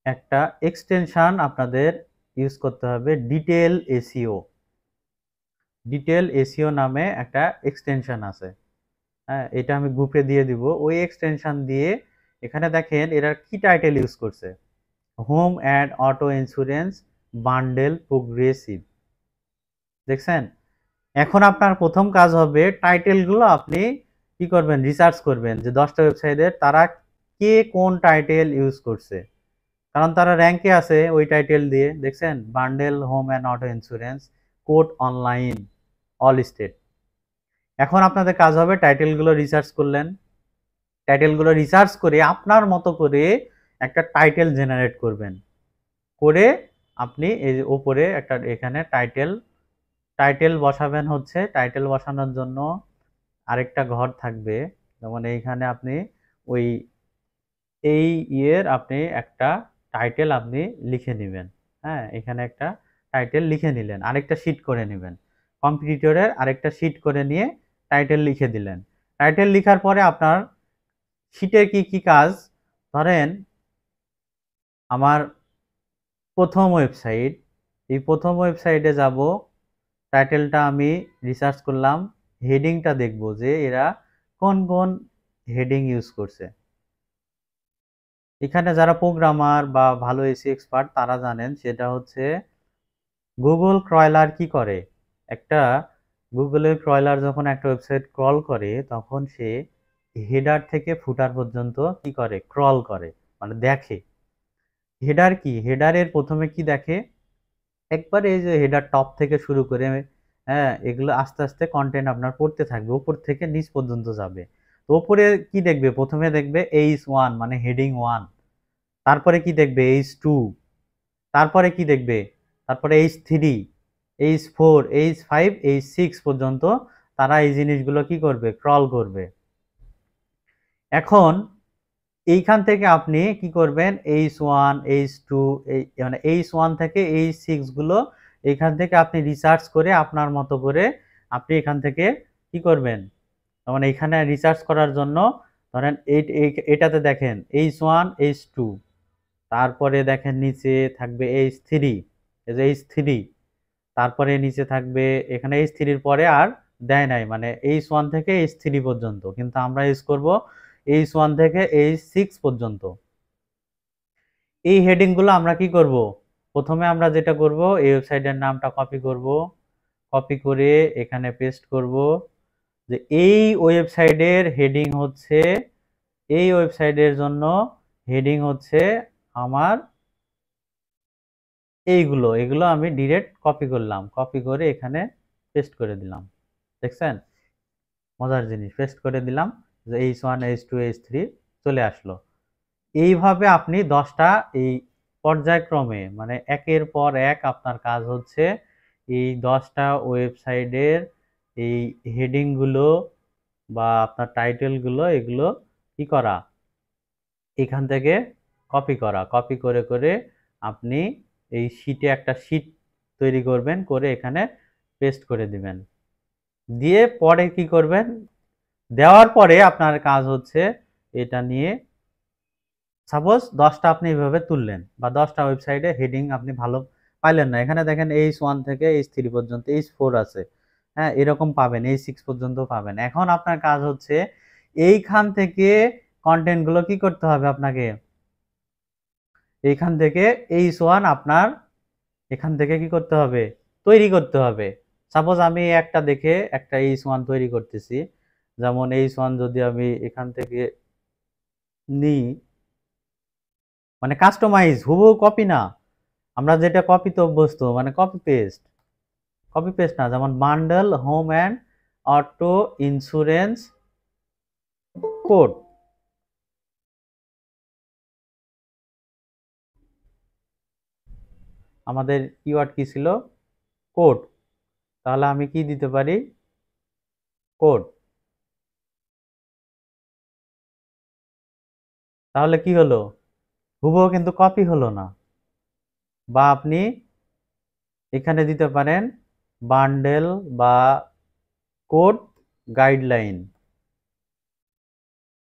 একটা এক্সটেনশন আপনাদের ইউজ করতে হবে, ডিটেল এসইও। ডিটেল এসইও নামে একটা এক্সটেনশন আছে। হ্যাঁ, এটা আমি গ্রুপে দিয়ে দিব। ওই এক্সটেনশন দিয়ে এখানে দেখেন এরা কি টাইটেল ইউজ করছে, home and auto insurance bundle progressive. দেখছেন? এখন আপনার প্রথম কাজ হবে টাইটেলগুলো আপনি কি করবেন, রিসার্চ করবেন যে 10টা ওয়েবসাইটের তারা কে কোন টাইটেল ইউজ করছে, কারণ তারা র্যাঙ্কে আছে ওই টাইটেল দিয়ে। দেখছেন, bundle home and auto insurance code online all state. এখন আপনাদের কাজ হবে টাইটেলগুলো রিসার্চ করলেন, টাইটেলগুলো রিসার্চ করে আপনার মতো করে একটা টাইটেল জেনারেট করবেন, করে আপনি এই যে ওপরে একটা এখানে টাইটেল টাইটেল বসাবেন। হচ্ছে টাইটেল বসানোর জন্য আরেকটা ঘর থাকবে, যেমন এইখানে আপনি ওই এই ইয়ের আপনি একটা টাইটেল আপনি লিখে নেবেন। হ্যাঁ, এখানে একটা টাইটেল লিখে নিলেন, আরেকটা শিট করে নেবেন, কম্পিটিটরের আরেকটা শিট করে নিয়ে টাইটেল লিখে দিলেন। টাইটেল লিখার পরে আপনার শিটের কি কি কাজ, ধরেন আমার প্রথম ওয়েবসাইট, এই প্রথম ওয়েবসাইটে যাব, টাইটেলটা আমি রিসার্চ করলাম, হেডিংটা দেখব যে এরা কোন কোন হেডিং ইউজ করছে। এখানে যারা প্রোগ্রামার বা ভালো এসি এক্সপার্ট তারা জানেন, সেটা হচ্ছে গুগল ক্রয়লার কি করে। একটা গুগলের ক্রয়লার যখন একটা ওয়েবসাইট ক্রল করে তখন সে হেডার থেকে ফুটার পর্যন্ত কি করে, ক্রল করে, মানে দেখে। হেডার কি, হেডারের প্রথমে কি দেখে, একবার এই যে হেডার টপ থেকে শুরু করে, হ্যাঁ, এগুলো আস্তে আস্তে কন্টেন্ট আপনার পড়তে থাকবে, উপর থেকে নিচ পর্যন্ত যাবে। তো উপরে কি দেখবে, প্রথমে দেখবে H1 মানে হেডিং 1, তারপরে কি দেখবে H2, তারপরে কি দেখবে, তারপরে H3, H4, H5, H6 পর্যন্ত তারা এই জিনিসগুলো কি করবে, ক্রল করবে। এখন এইখান থেকে আপনি কি করবেন, H1, H2, মানে H1 থেকে H6 গুলো এইখান থেকে আপনি রিসার্চ করে আপনার মতো করে আপনি এখান থেকে কি করবেন, মানে এখানে রিসার্চ করার জন্য ধরেন এটাতে দেখেন H1, H2, তারপরে দেখেন নিচে থাকবে H3, এই যে H3, তারপরে নিচে থাকবে, এখানে H3 এর পরে আর দেয় নাই, মানে H1 থেকে H3 পর্যন্ত, কিন্তু আমরা ইউজ করব H1 থেকে H6 পর্যন্ত। এই হেডিং গুলো আমরা কি করব, প্রথমে আমরা যেটা করব, এই ওয়েবসাইটের নামটা কপি করব, কপি করে এখানে পেস্ট করব, যে এই ওয়েবসাইটের হেডিং হচ্ছে, এই ওয়েবসাইটের জন্য হেডিং হচ্ছে আমার এইগুলো, এগুলো আমি ডিরেক্ট কপি করলাম, কপি করে এখানে পেস্ট করে দিলাম। দেখছেন, মজার জিনিস, পেস্ট করে দিলাম, যে H1, H2, H3 চলে আসলো। এইভাবে আপনি 10টা এই পর্যায়ক্রমে, মানে একের পর এক আপনার কাজ হচ্ছে এই 10টা ওয়েবসাইটের এই হেডিংগুলো বা আপনার টাইটেলগুলো এগুলো কি করা, এখান থেকে কপি করা, কপি করে করে আপনি এই শিটে একটা শিট তৈরি করবেন, করে এখানে পেস্ট করে দিবেন। দিয়ে পরে কি করবেন, দেওয়ার পরে আপনার কাজ হচ্ছে এটা নিয়ে, সাপোজ 10টা আপনি এইভাবে তুললেন বা 10টা ওয়েবসাইটে হেডিং আপনি ভালো পাইলেন না, এখানে দেখেন H1 থেকে H3 পর্যন্ত, H4 আছে, হ্যাঁ, এরকম পাবেন, H6 পর্যন্ত পাবেন। এখন আপনার কাজ হচ্ছে এইখান থেকে কন্টেন্ট গুলো কি করতে হবে আপনাকে, এইখান থেকে H1 আপনার এখান থেকে কি করতে হবে, তৈরি করতে হবে। সাপোজ আমি একটা দেখে একটা H1 তৈরি করতেছি, যেমন H1 যদি আমি এখান থেকে নিই, মানে কাস্টমাইজ, হুবহু কপি না, আমরা যেটা কপিতে অভ্যস্ত, মানে কপি পেস্ট, কপি পেস্ট না, যেমন bundle home and auto insurance code, আমাদের কিওয়ার্ড কি ছিল, কোড, তাহলে আমি কি দিতে পারি, কোড। তাহলে কি হলো, হুবহু কিন্তু কপি হলো না। বা আপনি এখানে দিতে পারেন বান্ডেল বা কোড গাইডলাইন,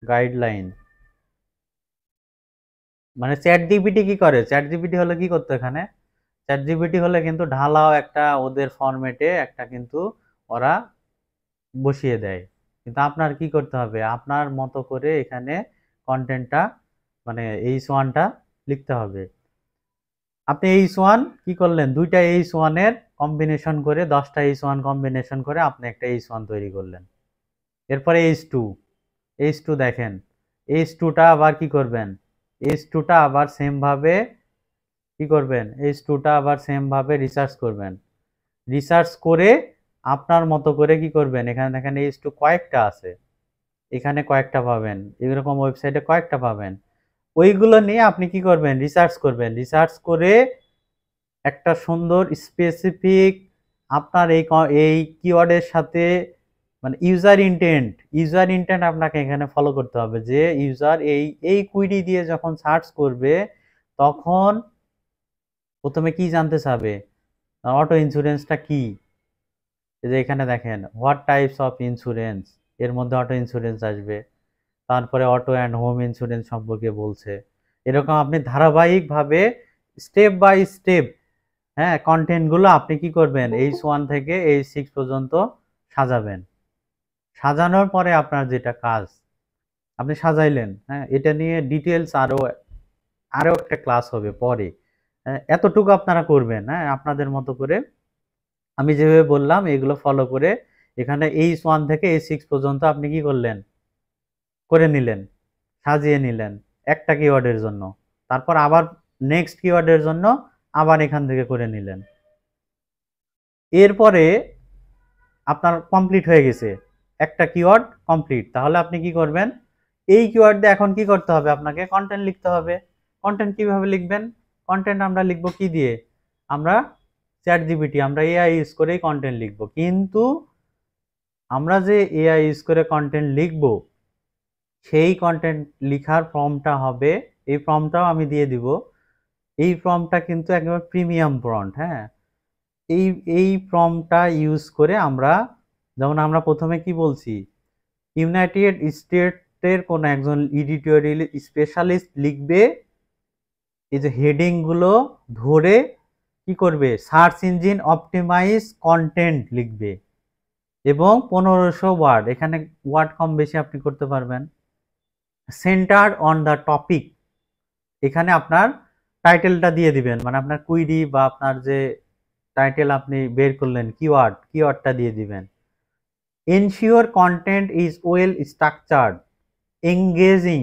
গাইডলাইন, মানে চ্যাট জিপিটি কি করে, চ্যাট জিপিটি হলে কি করতো এখানে, চ্যাট জিপিটি হলে কিন্তু ঢালাও একটা ওদের ফরম্যাটে একটা কিন্তু ওরা বসিয়ে দেয়। কিন্তু আপনার কি করতে হবে, আপনার মতো করে এখানে কন্টেন্টটা মানে H1টা লিখতে হবে। আপনি H1 কি করলেন, দুইটা H1 এর কম্বিনেশন করে 10টা H1 কম্বিনেশন করে আপনি একটা H1 তৈরি করলেন। এরপরে H2, H2 দেখেন, H2টা আবার কি করবেন, H2টা আবার সেম ভাবে কি করবেন, H2টা আবার সেম ভাবে রিসার্চ করবেন। রিসার্চ করে আপনার মতো করে কি করবেন, এখানে দেখেন H2 কয়েকটা আছে, এখানে কয়েকটা পাবেন, এরকম ওয়েবসাইটে কয়েকটা পাবেন। ওইগুলো নিয়ে আপনি কি করবেন, রিসার্চ করবেন। রিসার্চ করে একটা সুন্দর স্পেসিফিক আপনার এই কিওয়ার্ডের সাথে মানে ইউজার ইন্টেন্ট আপনাকে এখানে ফলো করতে হবে, যে ইউজার এই কুইরি দিয়ে যখন সার্চ করবে তখন প্রথমে কি জানতে চাবে, অটো ইন্স্যুরেন্সটা কি, এই যে এখানে দেখেন হোয়াট টাইপস অফ ইন্স্যুরেন্স, এর মধ্যে অটো ইন্স্যুরেন্স আসবে, তারপরে অটো অ্যান্ড হোম ইন্স্যুরেন্স সম্পর্কে বলছে। এরকম আপনি ধারাবাহিকভাবে স্টেপ বাই স্টেপ হ্যাঁ কন্টেন্টগুলো আপনি কি করবেন H1 থেকে H6 পর্যন্ত সাজাবেন। সাজানোর পরে আপনার যেটা কাজ, আপনি সাজাইলেন, হ্যাঁ এটা নিয়ে ডিটেলস আরো একটা ক্লাস হবে পরে। এতটুকু আপনারা করবেন, হ্যাঁ আপনাদের মতো করে আমি যেভাবে বললাম এগুলো ফলো করে এখানে H1 থেকে H6 পর্যন্ত আপনি কি করলেন, করে নিলেন, সাজিয়ে নিলেন একটা কিওয়ার্ডের জন্য, তারপর আবার নেক্সট কিওয়ার্ডের জন্য আবার এখান থেকে করে নিলেন। এরপরে আপনার কমপ্লিট হয়ে গেছে, একটা কিওয়ার্ড কমপ্লিট। তাহলে আপনি কি করবেন, এই কিওয়ার্ড দিয়ে এখন কি করতে হবে, আপনাকে কন্টেন্ট লিখতে হবে। কন্টেন্ট কিভাবে লিখবেন, কন্টেন্ট আমরা লিখব কি দিয়ে, আমরা চ্যাট জিপিটি, আমরা এআই ইউজ করেই কন্টেন্ট লিখব। কিন্তু আমরা যে এআই ইউজ করে কন্টেন্ট লিখব সেই কন্টেন্ট লিখার ফর্মটা হবে, এই ফর্মটাও আমি দিয়ে দিব। এই ফর্মটা কিন্তু একেবারে প্রিমিয়াম প্রম্পট, হ্যাঁ এই এই ফর্মটা ইউজ করে আমরা, যেমন আমরা প্রথমে কি বলছি, ইউনাইটেড স্টেটের কোন একজন এডিটোরিয়াল স্পেশালিস্ট লিখবে, এই যে হেডিং গুলো ধরে কি করবে, সার্চ ইঞ্জিন অপটিমাইজ কন্টেন্ট লিখবে এবং 1500 ওয়ার্ড, এখানে ওয়ার্ড কম বেশি আপনি করতে পারবেন। সেন্টার্ড অন দ্য টপিক, এখানে আপনার টাইটেলটা দিয়ে দিবেন, মানে আপনার কুইরি বা আপনার যে টাইটেল আপনি বের করলেন কিওয়ার্ডটা দিয়ে দিবেন। Ensure content is well structured, engaging,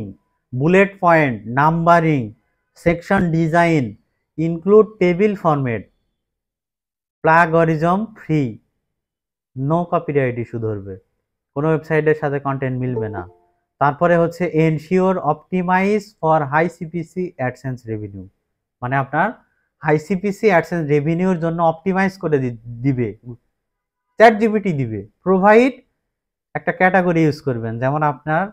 bullet point, numbering, section design, include table format, plagiarism free, no copyright issue ধরবে, কোনো ওয়েবসাইটের সাথে কন্টেন্ট মিলবে না। তারপরে হচ্ছে ensure optimize for high CPC AdSense revenue, মানে আপনার হাই সিপিসি অ্যাডসেন্স রেভিনিউর জন্য অপটিমাইজ করে দিবে, চ্যাট জিপিটি দিবে। প্রোভাইড, একটা ক্যাটাগরি ইউজ করবেন, যেমন আপনার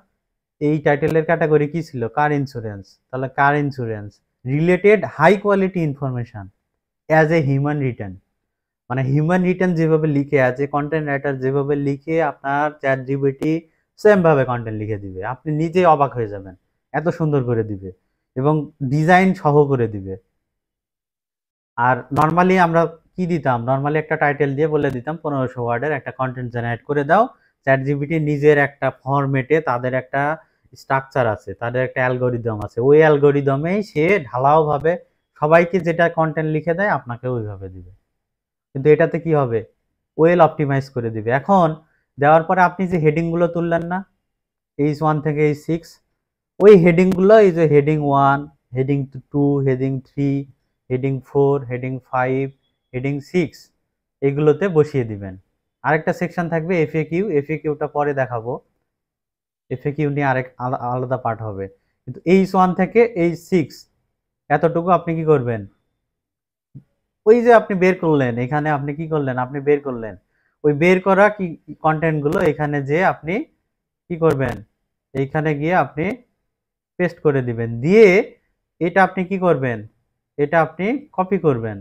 এই টাইটেলের ক্যাটাগরি কি ছিল, কার ইন্স্যুরেন্স, তাহলে car insurance related high quality information as a human written, মানে হিউম্যান রিটার্ন যেভাবে লিখে আছে কন্টেন্ট রাইটার যেভাবে লিখে আপনার চ্যাট জিপিটি সেম ভাবে কন্টেন্ট লিখে দিবে, আপনি নিজেই অবাক হয়ে যাবেন, এত সুন্দর করে দিবে এবং ডিজাইন সহ করে দিবে। আর নর্মালি আমরা কি দিতাম, নর্মালি একটা টাইটেল দিয়ে বলে দিতাম 1500 ওয়ার্ডের একটা কন্টেন্ট জেনারেট করে দাও। চ্যাট জিপিটি নিজের একটা ফরম্যাটে তাদের একটা স্ট্রাকচার আছে, তাদের একটা অ্যালগোরিদম আছে, ওই অ্যালগোরিদমেই সে ঢালাও ভাবে সবাইকে যেটা কন্টেন্ট লিখে দেয় আপনাকে ওইভাবে দিবে। কিন্তু এটাতে কি হবে, ওয়েল অপটিমাইজ করে দিবে। এখন দেওয়ার পরে আপনি যে হেডিংগুলো তুললেন না H1 থেকে H6, ওই হেডিংগুলো, এই যে heading 1, heading 2, heading 3, heading 4, heading 5, heading 6 এগুলোতে বসিয়ে দিবেন। আরেকটা সেকশন থাকবে এফএকিউ, এফএকিউটা পরে দেখাবো, এফএকিউ নিয়ে আরেক আলাদা পার্ট হবে। কিন্তু H1 থেকে H6 এতটুকু আপনি কি করবেন, ওই যে আপনি বের করলেন, এখানে আপনি কি করলেন, আপনি বের করলেন ওই বের করা কি কন্টেন্টগুলো এখানে যে আপনি কি করবেন, এইখানে গিয়ে আপনি পেস্ট করে দিবেন, দিয়ে এটা আপনি কি করবেন, এটা আপনি কপি করবেন,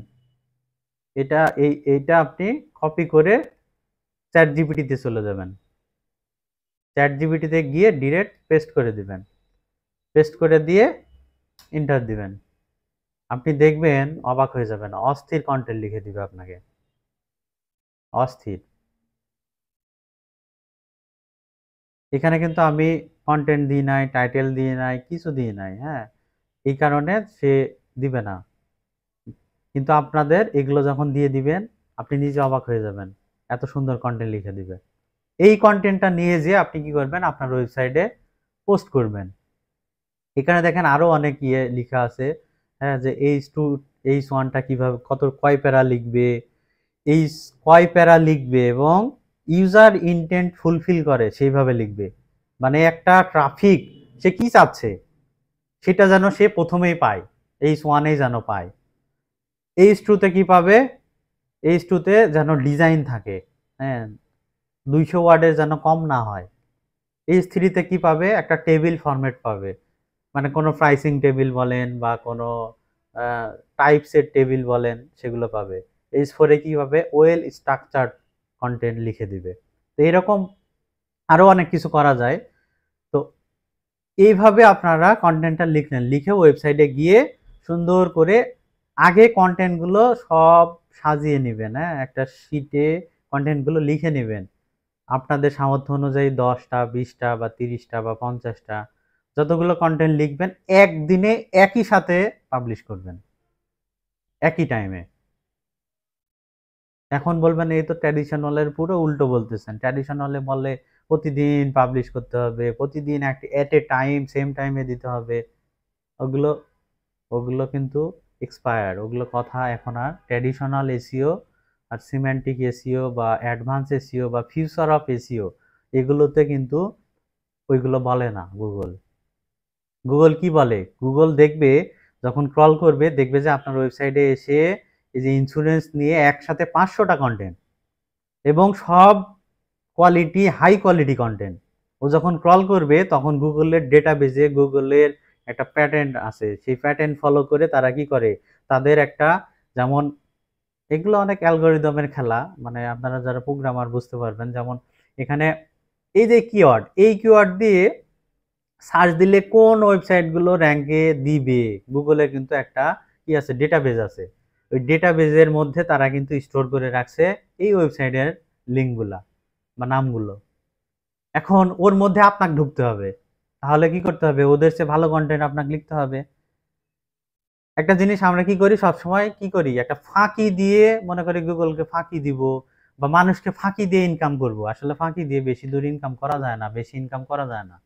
এইটা আপনি কপি করে চ্যাট জিপিটিতে চলে যাবেন, চ্যাট জিপিটিতে গিয়ে ডিরেক্ট পেস্ট করে দিবেন। পেস্ট করে দিয়ে এন্টার দিবেন। আপনি দেখবেন অবাক হয়ে যাবেন, অস্থির কন্টেন্ট লিখে দিবে আপনাকে, অস্থির। এখানে কিন্তু আমি কন্টেন্ট দিই নাই, টাইটেল দিই নাই, কিছু দিই নাই, হ্যাঁ? এই কারণে সে দিবে না। কিন্তু আপনাদের এগুলো যখন দিয়ে দিবেন, আপনি নিজে অবাক হয়ে যাবেন। এত সুন্দর কন্টেন্ট লিখে দিবে। এই কন্টেন্টটা নিয়ে যেয়ে আপনি কি করবেন? আপনার ওয়েবসাইটে পোস্ট করবেন। এখানে দেখেন আরো অনেক লিখা আছে, হ্যাঁ? যে H2 H1 টা কিভাবে কয় প্যারা লিখবে, কয় প্যারা লিখবে এবং ইউজার ইনটেন্ট ফুলফিল করে সেইভাবে লিখবে। মানে একটা ট্রাফিক সে কি চাচ্ছে সেটা যেন সে প্রথমেই পায়, H1 এই যেন পায়। H2 তে কি পাবে? H2 তে যেন ডিজাইন থাকে, হ্যাঁ? 200 ওয়ার্ডের যেন কম না হয়। H3 তে কি পাবে? একটা টেবিল ফরম্যাট পাবে। মানে কোনো প্রাইসিং টেবিল বলেন বা কোনো টাইপসের টেবিল বলেন, সেগুলো পাবে। H4 এ কি পাবে? ওয়েল স্ট্রাকচার্ড কন্টেন্ট লিখে দিবে। তো এরকম আরো অনেক কিছু করা যায়। তো এইভাবে আপনারা কন্টেন্টটা লিখলেন, লিখে ওয়েবসাইটে গিয়ে সুন্দর করে আগে কন্টেন্টগুলো সব সাজিয়ে নিবেন, হ্যাঁ? একটা শিটে কন্টেন্টগুলো লিখে নিবেন। আপনাদের সামর্থ্য অনুযায়ী 10টা, 20টা বা 30টা বা 50টা যতগুলো কন্টেন্ট লিখবেন একদিনে একই সাথে পাবলিশ করবেন, একই টাইমে। এখন বলবেন এই তো ট্র্যাডিশনালের পুরো উল্টো বলতেছেন। ট্র্যাডিশনালে বলে প্রতিদিন পাবলিশ করতে হবে, প্রতিদিন এট এ টাইম সেম টাইমে দিতে হবে। ওগুলো ওগুলো কিন্তু এক্সপায়ার্ড। ওগুলো কথা এখন আর ট্র্যাডিশনাল এসইও আর সিমেন্টিক এসইও বা অ্যাডভান্স এসইও বা ফিউচার অফ এসইও এগুলোতে কিন্তু ওইগুলো বলে না গুগল। গুগল কি বলে? গুগল দেখবে যখন ক্রল করবে দেখবে যে আপনার ওয়েবসাইটে এসে এই যে ইন্স্যুরেন্স নিয়ে একসাথে 500টা কন্টেন্ট এবং সব কোয়ালিটি হাই কোয়ালিটি কন্টেন্ট। ও যখন ক্রল করবে তখন গুগলের ডেটাবেজে গুগলের একটা প্যাটার্ন আছে। সেই প্যাটার্ন ফলো করে তারা কি করে? তাদের একটা যেমন এগুলো অনেক অ্যালগরিদমের খেলা, মানে আপনারা যারা প্রোগ্রামার বুঝতে পারবেন। যেমন এখানে এই যে কিওয়ার্ড, এই কিওয়ার্ড দিয়ে সার্চ দিলে কোন ওয়েবসাইটগুলো র্যাঙ্কে দিবে, গুগলের কিন্তু একটা কি আছে, ডেটাবেজ আছে। ওই ডেটাবেজের মধ্যে তারা কিন্তু স্টোর করে রাখছে এই ওয়েবসাইটের লিঙ্কগুলা বা নামগুলো। এখন ওর মধ্যে আপনাকে ঢুকতে হবে। তাহলে কি করতে হবে? ওদের চেয়ে ভালো কন্টেন্ট আপনাকে লিখতে হবে। একটা জিনিস আমরা কি করি সবসময়, কি করি? একটা ফাঁকি দিয়ে মনে করি গুগলকে ফাঁকি দিব বা মানুষকে ফাঁকি দিয়ে ইনকাম করব। আসলে ফাঁকি দিয়ে বেশি দূর ইনকাম করা যায় না, বেশি ইনকাম করা যায় না।